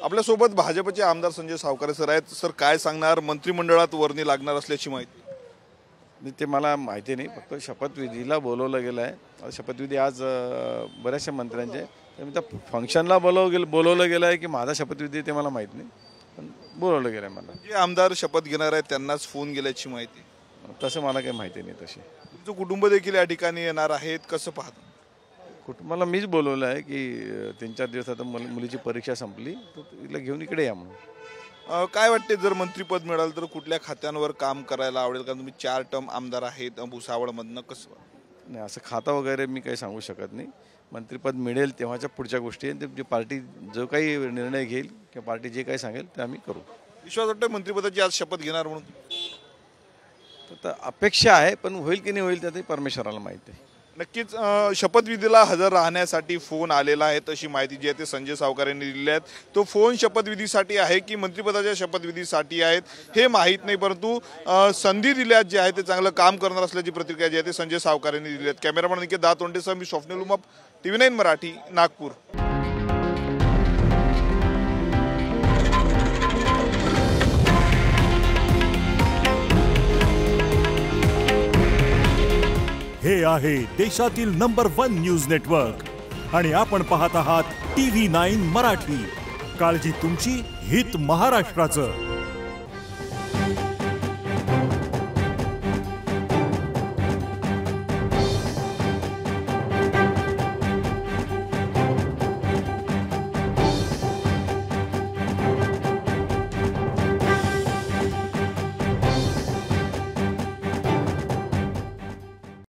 आपल्यासोबत भाजपचे आमदार संजय सावकारे सर आहेत। सर, काय सांगणार? मंत्रिमंडळात वर्णी लागणार असल्याची माहिती ते मला माहिती नाही, फक्त शपथविधीला बोलवलं गेलं आहे। शपथविधी आज बऱ्याचशा मंत्र्यांचे, त्या फंक्शनला बोलवलं गेलं आहे की माझा शपथविधी ते मला माहीत नाही, पण बोलवलं गेलं आहे मला। जे आमदार शपथ घेणार आहेत त्यांनाच फोन गेल्याची माहिती, तसं मला काही माहिती नाही। तशी तुमचं कुटुंब देखील या ठिकाणी येणार आहेत, कसं पाहता? कुटुंबाला मीच बोलवलं आहे की 3-4 दिवस आता मुलीची परीक्षा संपली तर तिला घेऊन इकडे या म्हणून। काय वाटते, जर मंत्रिपद मिळालं तर कुठल्या खात्यांवर काम करायला आवडेल? कारण तुम्ही 4 टर्म आमदार आहेत भुसावळमधनं, कसं? नाही, असं खाता वगैरे मी काही सांगू शकत नाही। मंत्रिपद मिळेल तेव्हाच्या पुढच्या गोष्टी आहेत, जे पार्टी जो काही निर्णय घेईल किंवा पार्टी जे काही सांगेल ते आम्ही करू। विश्वास वाटतं मंत्रिपदाची आज शपथ घेणार म्हणून? तर अपेक्षा आहे, पण होईल की नाही होईल ते परमेश्वराला माहिती आहे। नक्कीच शपथविधीला हजर राहण्यासाठी फोन आलेला आहे, तशी माहिती जी आहे ते संजय सावकारेंनी दिली आहे। तो फोन शपथविधीसाठी आहे की मंत्रिपदाच्या शपथविधीसाठी आहेत हे माहीत नाही, परंतु संधी दिल्यात जे आहे ते चांगलं काम करणार असल्याची प्रतिक्रिया जी आहे ते संजय सावकारेंनी दिली आहे। कॅमेरामॅन निकेत दातोंडेसह मी स्वप्नील उमाप, TV9 मराठी, नागपूर। हे आहे देशातील नंबर 1 न्यूज नेटवर्क आणि आपण पाहत आहात TV9 मराठी। काळजी तुमची, हित महाराष्ट्राचं।